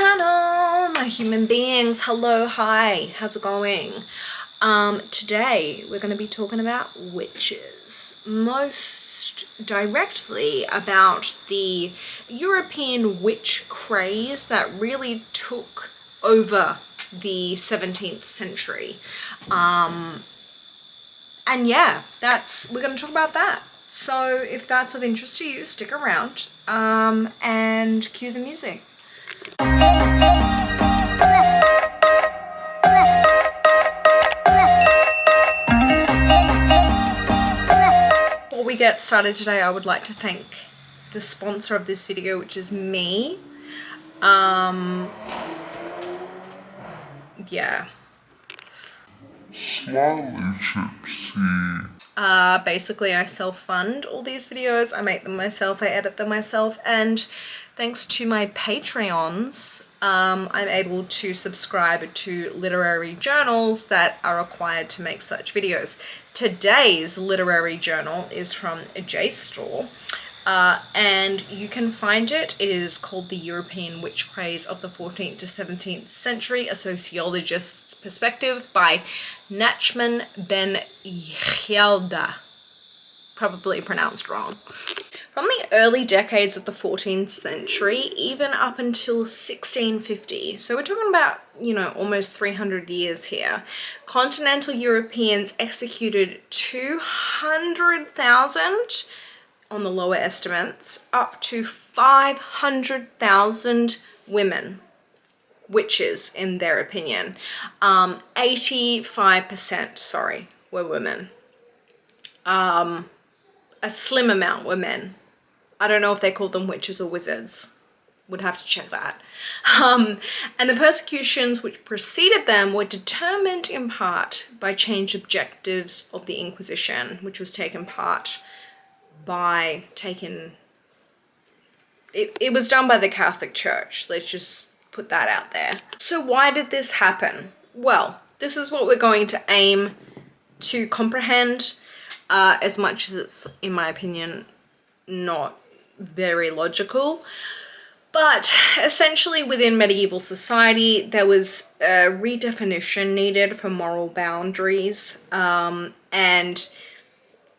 channel, my human beings. Hello, hi, how's it going? Today we're going to be talking about witches, most directly about the European witch craze that really took over the 17th century. And yeah, we're going to talk about that. So if that's of interest to you, stick around and cue the music. Before we get started today, I would like to thank the sponsor of this video, which is me. Yeah. Slowly, Tipsy. Basically I self-fund all these videos. I make them myself, I edit them myself, and thanks to my Patreons, I'm able to subscribe to literary journals that are required to make such videos. Today's literary journal is from JSTOR, and you can find it. It is called The European Witch Craze of the 14th to 17th Century, A Sociologist's Perspective by Nachman Ben Yelda. Probably pronounced wrong. From the early decades of the 14th century, even up until 1650, so we're talking about, almost 300 years here, continental Europeans executed 200,000, on the lower estimates, up to 500,000 women, witches in their opinion. 85%, were women. A slim amount were men. I don't know if they called them witches or wizards. Would have to check that. And the persecutions which preceded them were determined in part by changed objectives of the Inquisition, which was taken part by it was done by the Catholic Church. Let's just put that out there. So why did this happen? Well, this is what we're going to aim to comprehend, as much as it's, in my opinion, not very logical. But essentially within medieval society, there was a redefinition needed for moral boundaries, and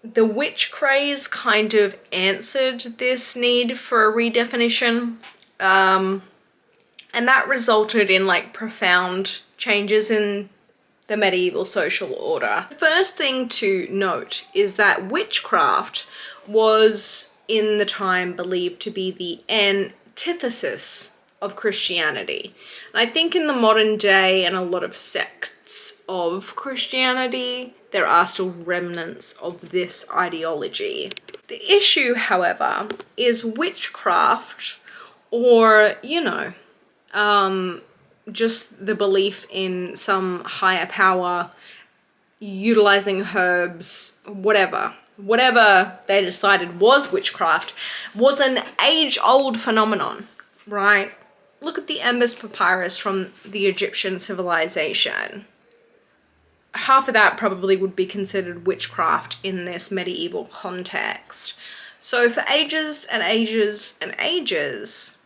the witch craze kind of answered this need for a redefinition, and that resulted in profound changes in the medieval social order. The first thing to note is that witchcraft was in the time believed to be the antithesis of Christianity. And I think in the modern day and a lot of sects of Christianity, there are still remnants of this ideology. The issue, however, is witchcraft, or, just the belief in some higher power, utilizing herbs, whatever they decided was witchcraft, was an age-old phenomenon, right? Look at the Embers Papyrus from the Egyptian civilization. Half of that probably would be considered witchcraft in this medieval context. So for ages and ages and ages,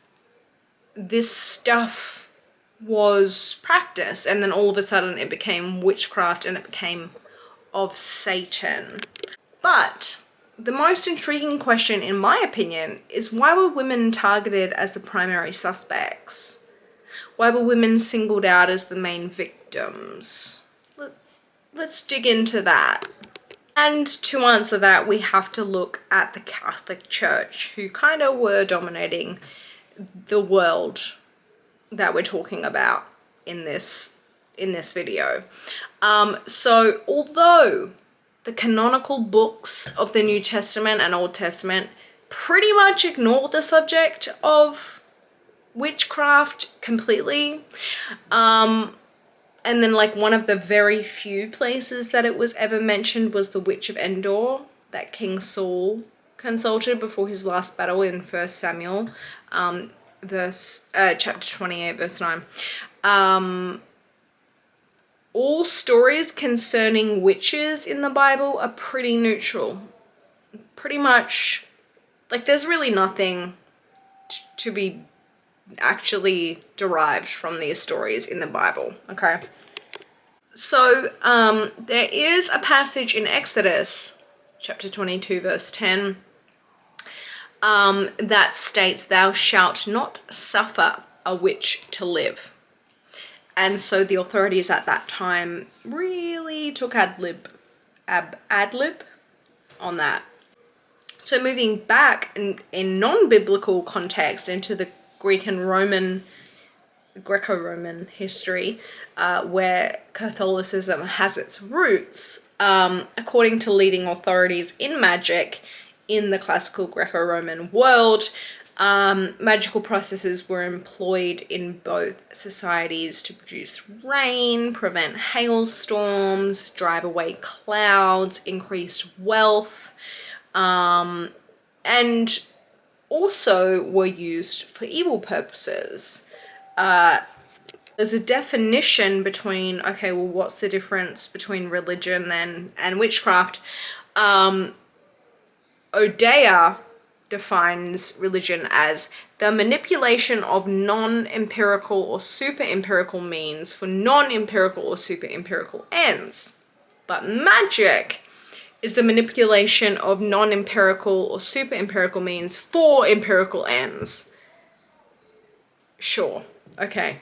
this stuff was practiced, and then all of a sudden it became witchcraft and it became of Satan. But the most intriguing question, in my opinion, is why were women targeted as the primary suspects? Why were women singled out as the main victims? Let's dig into that. And to answer that, we have to look at the Catholic Church, who kind of were dominating the world that we're talking about in this video. So although the canonical books of the New Testament and Old Testament pretty much ignore the subject of witchcraft completely, and then one of the very few places that it was ever mentioned was the Witch of Endor that King Saul consulted before his last battle in 1 Samuel, chapter 28, verse 9. All stories concerning witches in the Bible are pretty neutral. Pretty much, there's really nothing to be actually derived from these stories in the Bible, okay? So there is a passage in Exodus chapter 22 verse 10 that states, "Thou shalt not suffer a witch to live." And so the authorities at that time really took ad lib on that. So moving back in non-biblical context into the Greek and Greco-Roman history, where Catholicism has its roots, according to leading authorities in magic in the classical Greco-Roman world, magical processes were employed in both societies to produce rain, prevent hailstorms, drive away clouds, increased wealth, and also were used for evil purposes. There's a definition between, okay, well, what's the difference between religion and witchcraft? O'Dea defines religion as the manipulation of non-empirical or super-empirical means for non-empirical or super-empirical ends. But magic is the manipulation of non-empirical or super-empirical means for empirical ends. Sure, okay.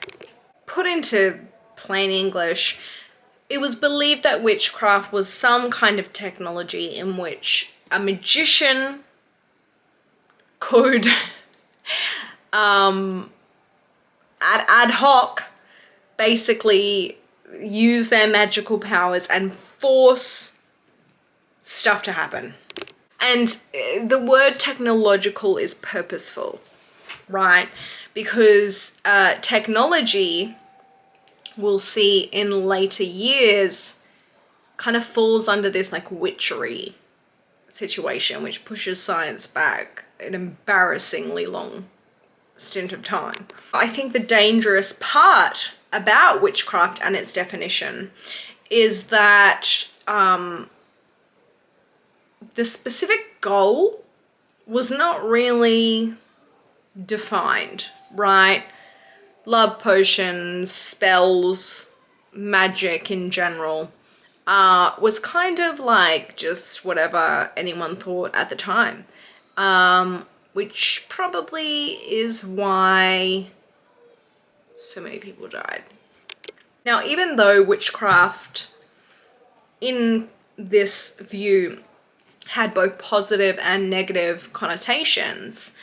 Put into plain English, it was believed that witchcraft was some kind of technology in which a magician could ad hoc basically use their magical powers and force stuff to happen. And the word technological is purposeful, right? Because technology, we'll see in later years, kind of falls under this like witchery situation, which pushes science back an embarrassingly long stint of time. I think the dangerous part about witchcraft and its definition is that the specific goal was not really defined, right? Love potions, spells, magic in general was kind of like just whatever anyone thought at the time, which probably is why so many people died. Now, even though witchcraft in this view had both positive and negative connotations,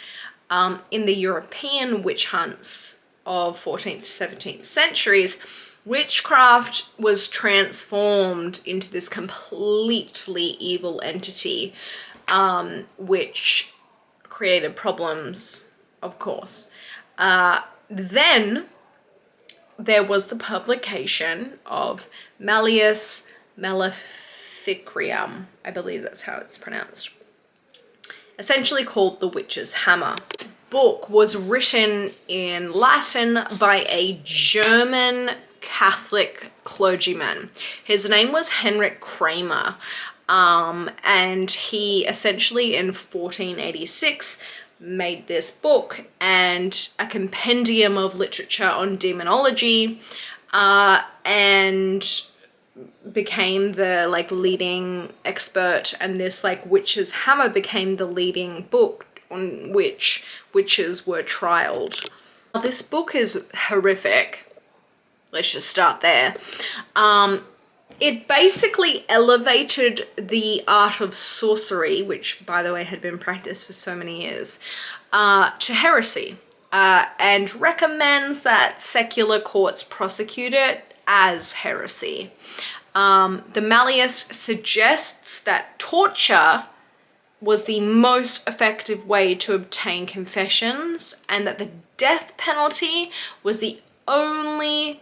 in the European witch hunts of 14th to 17th centuries, witchcraft was transformed into this completely evil entity, which created problems, of course. Then there was the publication of Malleus Maleficarum, I believe that's how it's pronounced, essentially called The Witch's Hammer. This book was written in Latin by a German Catholic clergyman. His name was Henrik Kramer, and he essentially in 1486 made this book and a compendium of literature on demonology, and became the like leading expert, and this like Witch's Hammer became the leading book on which witches were trialed. Now, this book is horrific. Let's just start there. It basically elevated the art of sorcery, which by the way had been practiced for so many years, to heresy, and recommends that secular courts prosecute it as heresy. The Malleus suggests that torture was the most effective way to obtain confessions, and that the death penalty was the only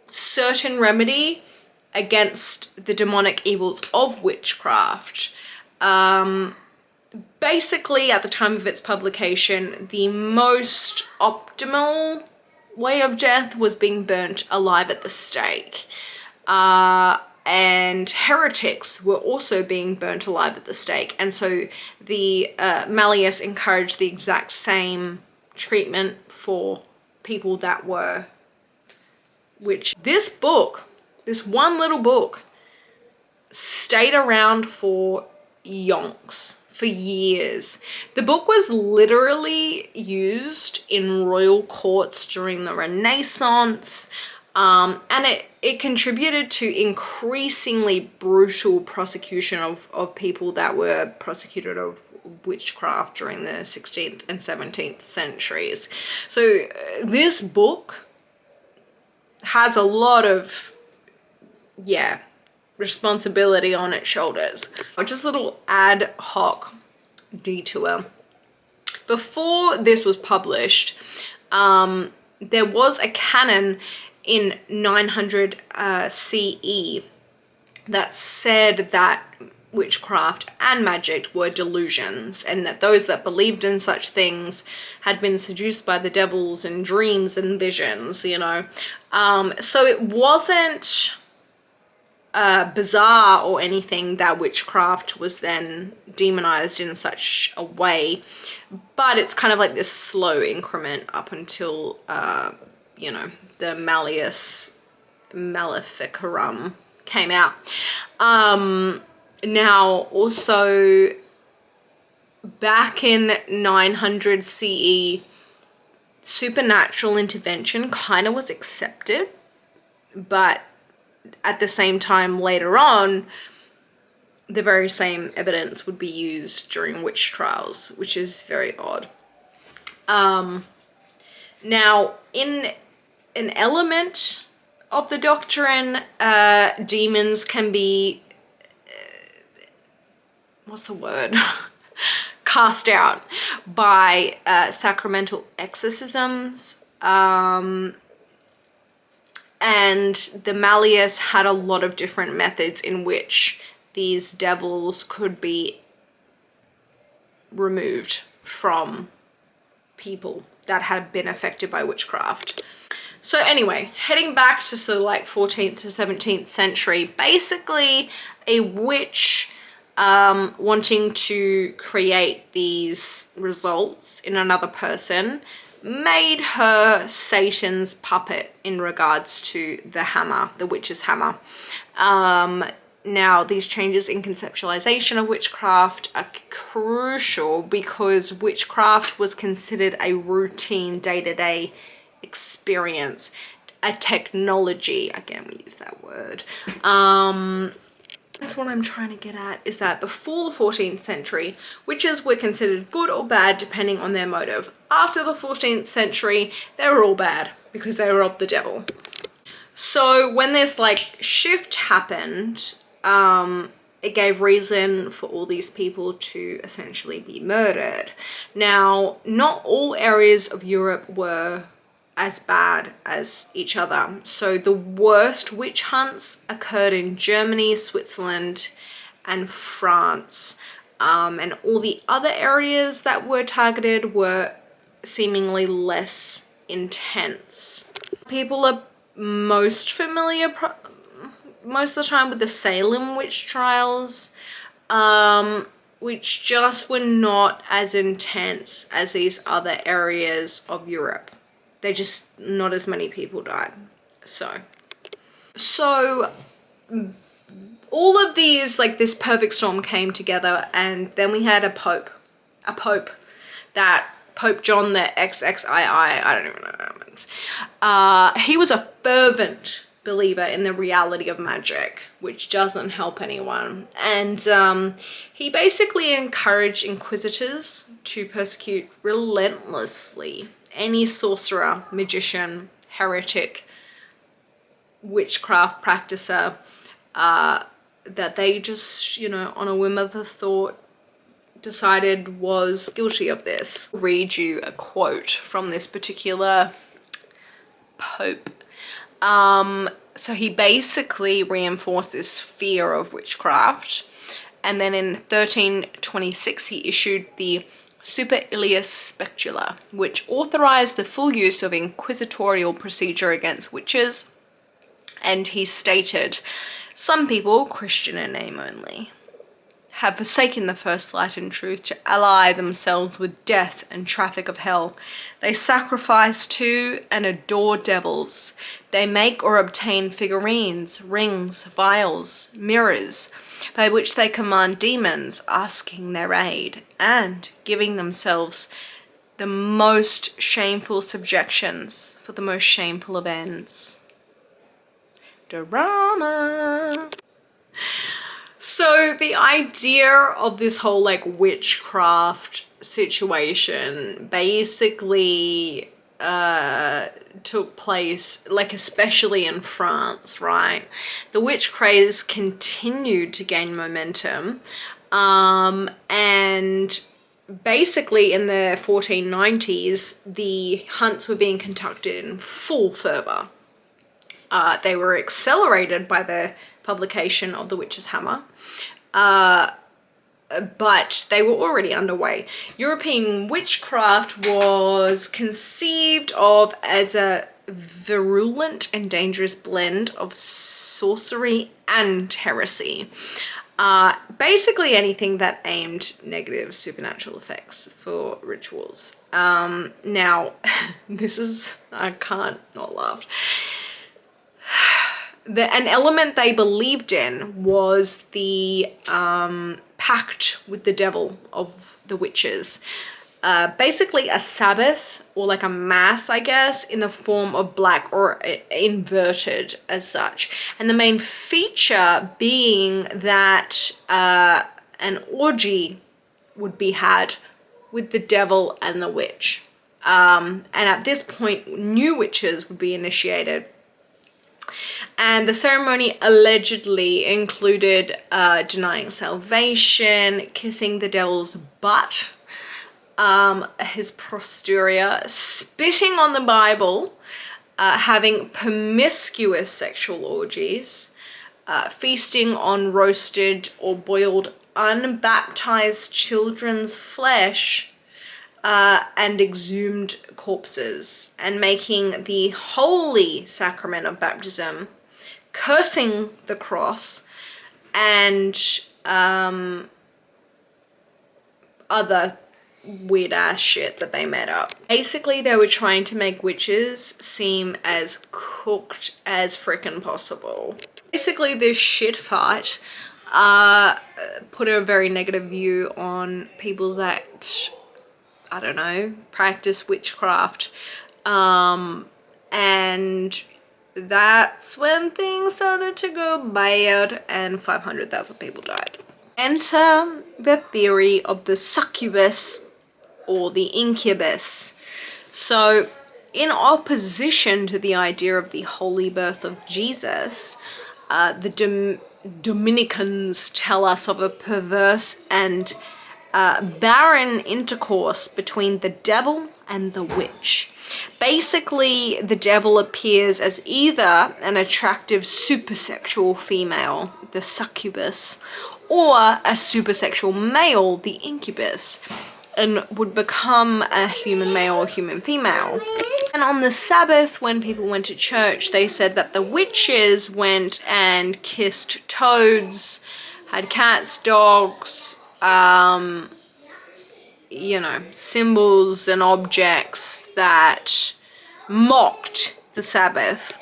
certain remedy against the demonic evils of witchcraft. Basically, at the time of its publication, the most optimal way of death was being burnt alive at the stake. And heretics were also being burnt alive at the stake. And so the Malleus encouraged the exact same treatment for people that were witch. This book, this one little book, stayed around for yonks, for years. The book was literally used in royal courts during the Renaissance, and it contributed to increasingly brutal prosecution of people that were prosecuted of witchcraft during the 16th and 17th centuries. So this book has a lot of, yeah, responsibility on its shoulders. Just a little ad hoc detour. Before this was published, there was a canon in 900 CE that said that witchcraft and magic were delusions, and that those that believed in such things had been seduced by the devils in dreams and visions, you know. So it wasn't bizarre or anything that witchcraft was then demonized in such a way, but it's kind of like this slow increment up until you know, the Malleus Maleficarum came out. Now also back in 900 CE, supernatural intervention kind of was accepted, but at the same time later on, the very same evidence would be used during witch trials, which is very odd. Now, in an element of the doctrine, demons can be, what's the word? Cast out by sacramental exorcisms. And the Malleus had a lot of different methods in which these devils could be removed from people that had been affected by witchcraft. So anyway, heading back to sort of like 14th to 17th century, basically a witch wanting to create these results in another person made her Satan's puppet in regards to the hammer, the witch's hammer. Now, these changes in conceptualization of witchcraft are crucial because witchcraft was considered a routine day-to-day experience, a technology. Again, we use that word. That's what I'm trying to get at, is that before the 14th century, witches were considered good or bad depending on their motive. After the 14th century, they were all bad because they were of the devil. So when this like shift happened, it gave reason for all these people to essentially be murdered. Now, not all areas of Europe were as bad as each other. So the worst witch hunts occurred in Germany, Switzerland, and France. And all the other areas that were targeted were seemingly less intense. People are most familiar most of the time with the Salem witch trials, which just were not as intense as these other areas of Europe. They just, not as many people died. So all of these, like this perfect storm came together, and then we had a pope that Pope John the XXII, I don't even know. He was a fervent believer in the reality of magic, which doesn't help anyone. And he basically encouraged inquisitors to persecute relentlessly any sorcerer, magician, heretic, witchcraft practicer that they just, you know, on a whim of the thought decided was guilty of this. I'll read you a quote from this particular pope. So he basically reinforced this fear of witchcraft, and then in 1326 he issued the Super Ilias Specula, which authorized the full use of inquisitorial procedure against witches, and he stated, "Some people Christian in name only. have forsaken the first light and truth to ally themselves with death and traffic of hell. They sacrifice to and adore devils. They make or obtain figurines, rings, vials, mirrors, by which they command demons, asking their aid, and giving themselves the most shameful subjections for the most shameful of ends. Drama. So the idea of this whole like witchcraft situation basically took place, like especially in France, right? The witch craze continued to gain momentum, and basically in the 1490s, the hunts were being conducted in full fervor. They were accelerated by the publication of The Witch's Hammer, but they were already underway. European witchcraft was conceived of as a virulent and dangerous blend of sorcery and heresy. Basically anything that aimed negative supernatural effects for rituals. Now, this is, I can't not laugh. An element they believed in was the pact with the devil of the witches. Basically a Sabbath, or like a mass, I guess, in the form of black, or inverted as such. And the main feature being that an orgy would be had with the devil and the witch. And at this point, new witches would be initiated. And the ceremony allegedly included denying salvation, kissing the devil's butt, his posterior, spitting on the Bible, having promiscuous sexual orgies, feasting on roasted or boiled unbaptized children's flesh, and exhumed corpses, and making the holy sacrament of baptism, cursing the cross, and other weird ass shit that they made up. Basically, they were trying to make witches seem as cooked as frickin' possible. Basically, this shit fight put a very negative view on people that, I don't know, practice witchcraft. And that's when things started to go bad and 500,000 people died. Enter the theory of the succubus or the incubus. So, in opposition to the idea of the holy birth of Jesus, the Dominicans tell us of a perverse and barren intercourse between the devil and the witch. Basically, the devil appears as either an attractive supersexual female, the succubus, or a supersexual male, the incubus, and would become a human male or human female. And on the Sabbath, when people went to church, they said that the witches went and kissed toads, had cats, dogs, you know, symbols and objects that mocked the Sabbath.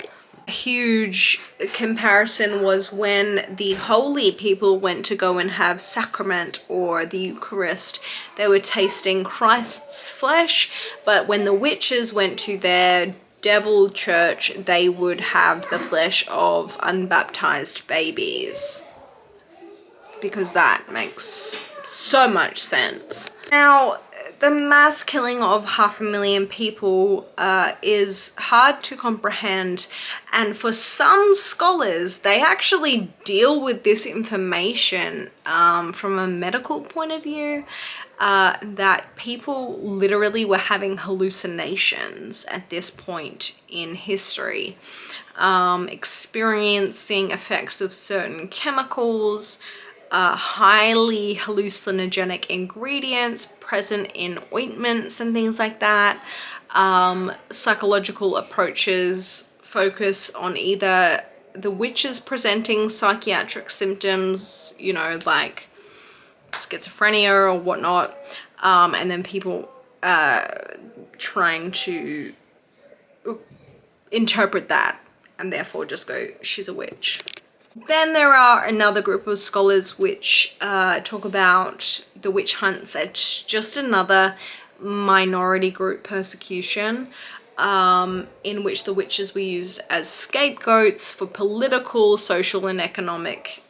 A huge comparison was when the holy people went to go and have sacrament or the Eucharist. They were tasting Christ's flesh, but when the witches went to their devil church, they would have the flesh of unbaptized babies. Because that makes so much sense. Now, the mass killing of 500,000 people is hard to comprehend, and for some scholars, they actually deal with this information from a medical point of view, that people literally were having hallucinations at this point in history, experiencing effects of certain chemicals, highly hallucinogenic ingredients present in ointments and things like that. Psychological approaches focus on either the witches presenting psychiatric symptoms, you know, like schizophrenia or whatnot, and then people trying to interpret that and therefore just go, she's a witch. Then there are another group of scholars which talk about the witch hunts as just another minority group persecution, in which the witches were used as scapegoats for political, social, and economic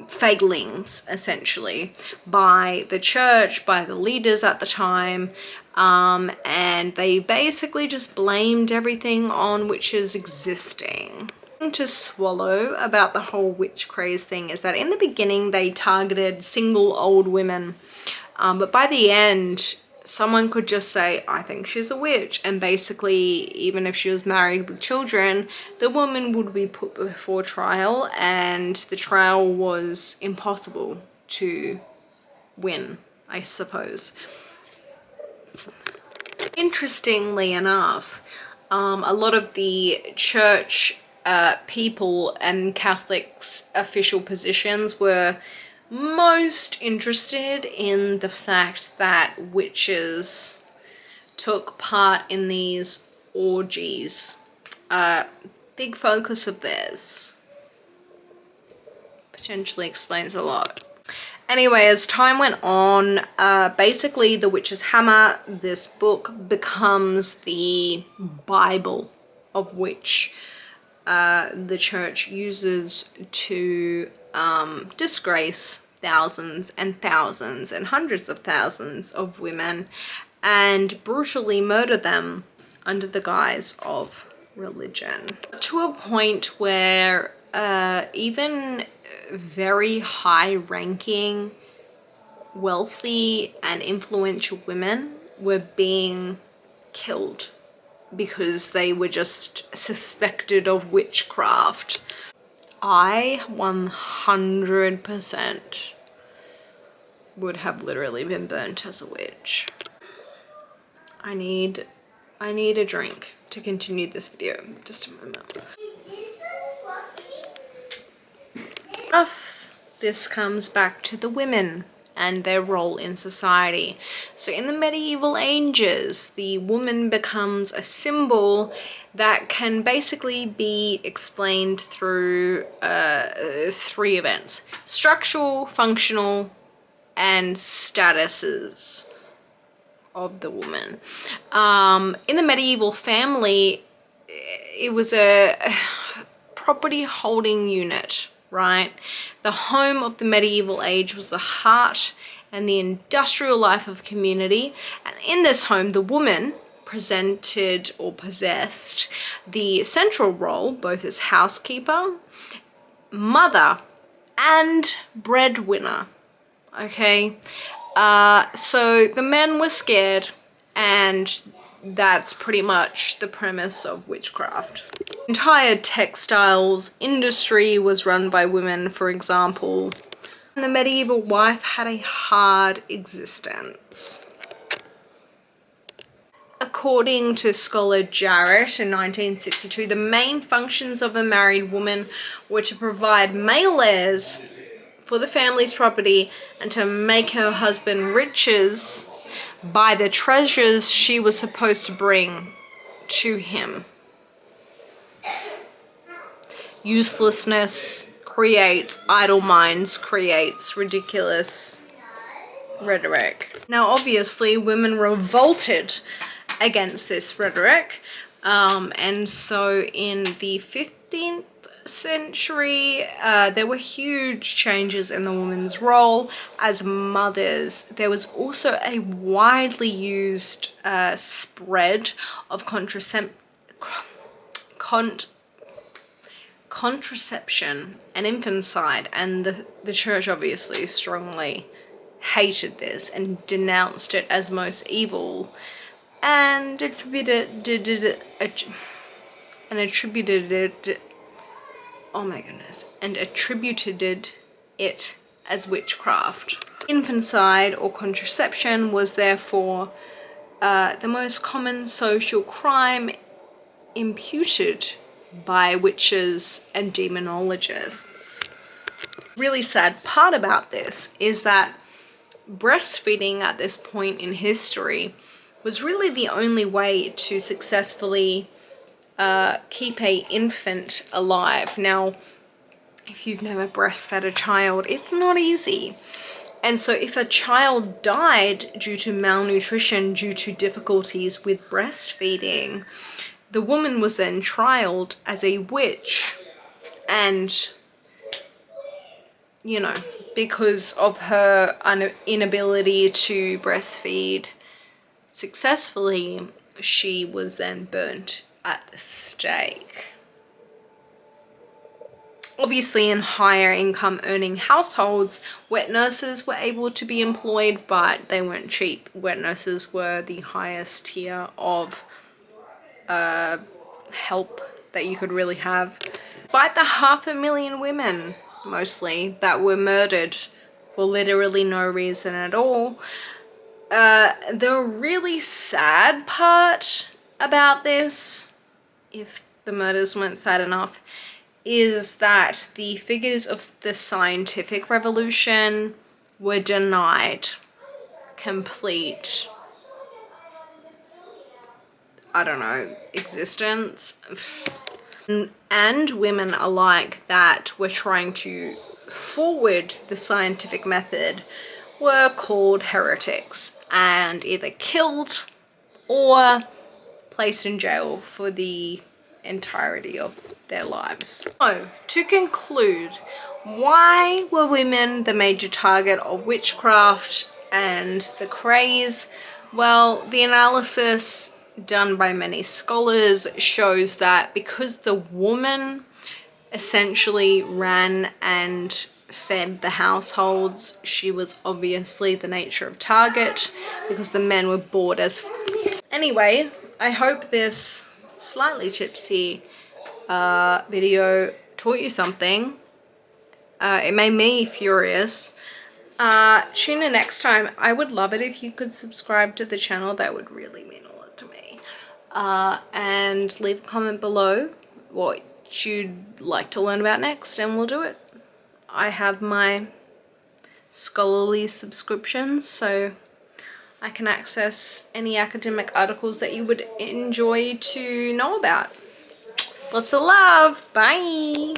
failings, essentially, by the church, by the leaders at the time, and they basically just blamed everything on witches existing. To swallow about the whole witch craze thing is that in the beginning they targeted single old women, but by the end someone could just say, I think she's a witch, and basically even if she was married with children, the woman would be put before trial, and the trial was impossible to win, I suppose. Interestingly enough, a lot of the church people and Catholics' official positions were most interested in the fact that witches took part in these orgies. Big focus of theirs. Potentially explains a lot. Anyway, as time went on, basically The Witch's Hammer, this book, becomes the Bible of which the church uses to disgrace thousands and thousands and hundreds of thousands of women and brutally murder them under the guise of religion. To a point where even very high-ranking, wealthy and influential women were being killed because they were just suspected of witchcraft. I 100% would have literally been burnt as a witch. I need a drink to continue this video. Just a moment. This comes back to the women and their role in society. So in the medieval ages, the woman becomes a symbol that can basically be explained through 3 events: structural, functional, and statuses of the woman. In the medieval family, it was a property holding unit, right? The home of the medieval age was the heart and the industrial life of community, and in this home the woman presented or possessed the central role both as housekeeper, mother, and breadwinner. Okay, so the men were scared, and that's pretty much the premise of witchcraft. Entire textiles industry was run by women, for example. And the medieval wife had a hard existence. According to scholar Jarrett in 1962, the main functions of a married woman were to provide male heirs for the family's property and to make her husband riches by the treasures she was supposed to bring to him. Uselessness creates idle minds, creates ridiculous rhetoric. Now obviously women revolted against this rhetoric, and so in the 15th century there were huge changes in the woman's role as mothers. There was also a widely used spread of contraception and infanticide, and the church obviously strongly hated this and denounced it as most evil, and attributed it as witchcraft. Infanticide or contraception was therefore the most common social crime imputed by witches and demonologists. Really sad part about this is that breastfeeding at this point in history was really the only way to successfully keep a infant alive. Now, if you've never breastfed a child, it's not easy. And so if a child died due to malnutrition, due to difficulties with breastfeeding, the woman was then trialed as a witch. And, you know, because of her inability to breastfeed successfully, she was then burnt at the stake. Obviously, in higher income earning households, wet nurses were able to be employed, but they weren't cheap. Wet nurses were the highest tier of help that you could really have. Despite the 500,000 women, mostly, that were murdered for literally no reason at all, the really sad part about this, if the murders weren't sad enough, is that the figures of the scientific revolution were denied complete, I don't know, existence. And women alike that were trying to forward the scientific method were called heretics and either killed or placed in jail for the entirety of their lives. So, to conclude, why were women the major target of witchcraft and the craze? Well, the analysis done by many scholars shows that because the woman essentially ran and fed the households, she was obviously the nature of target because the men were bored as Anyway, I hope this slightly tipsy video taught you something. It made me furious. Tune in next time. I would love it if you could subscribe to the channel. That would really mean a lot to me. And leave a comment below what you'd like to learn about next, and we'll do it. I have my scholarly subscriptions, so I can access any academic articles that you would enjoy to know about. Lots of love. Bye.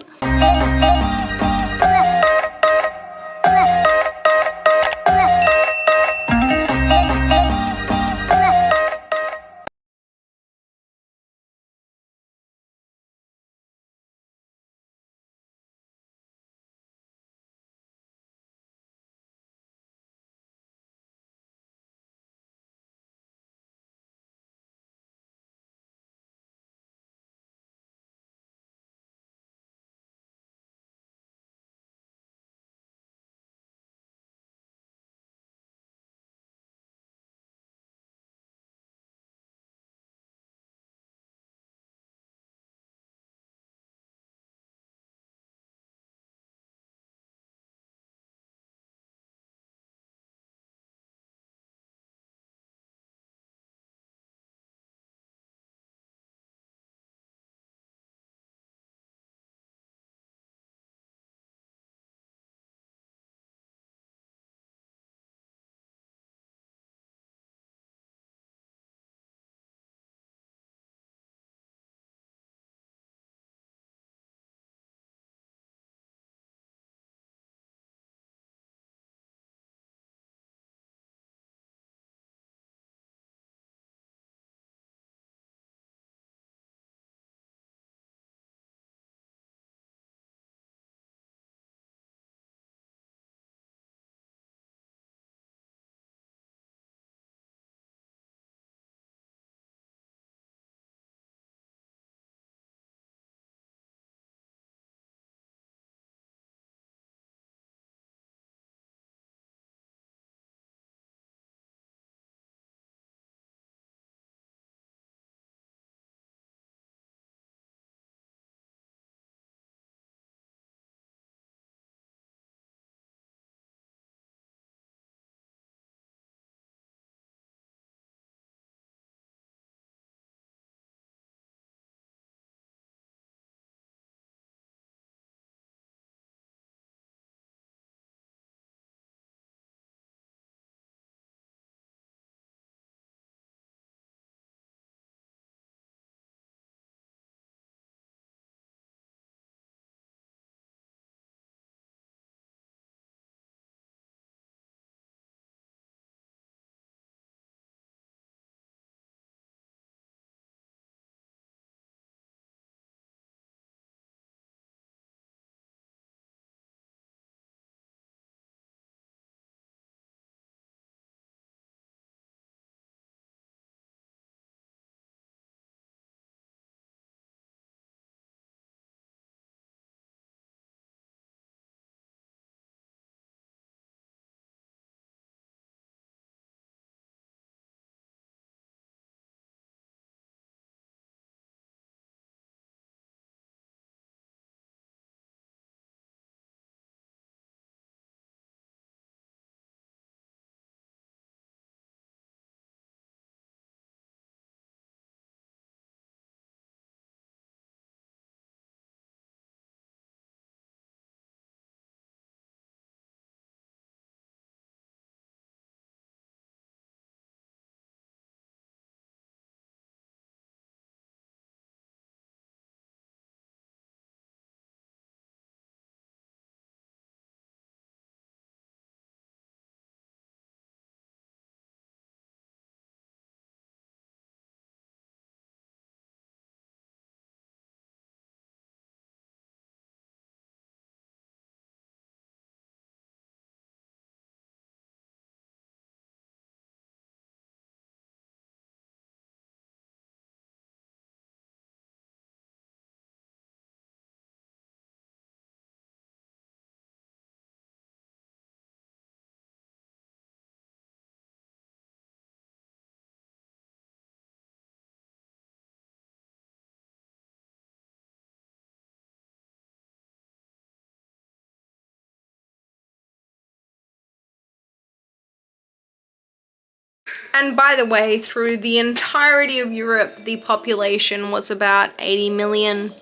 And by the way, through the entirety of Europe, the population was about 80 million.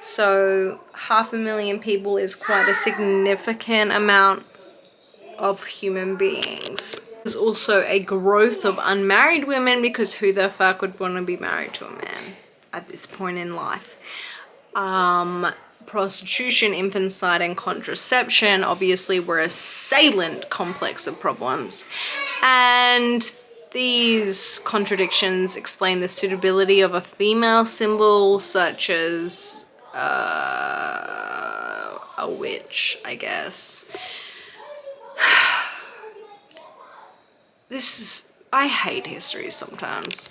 So 500,000 people is quite a significant amount of human beings. There's also a growth of unmarried women, because who the fuck would want to be married to a man at this point in life? Prostitution, infanticide, and contraception obviously were a salient complex of problems. And these contradictions explain the suitability of a female symbol such as a witch, I guess. I hate history sometimes.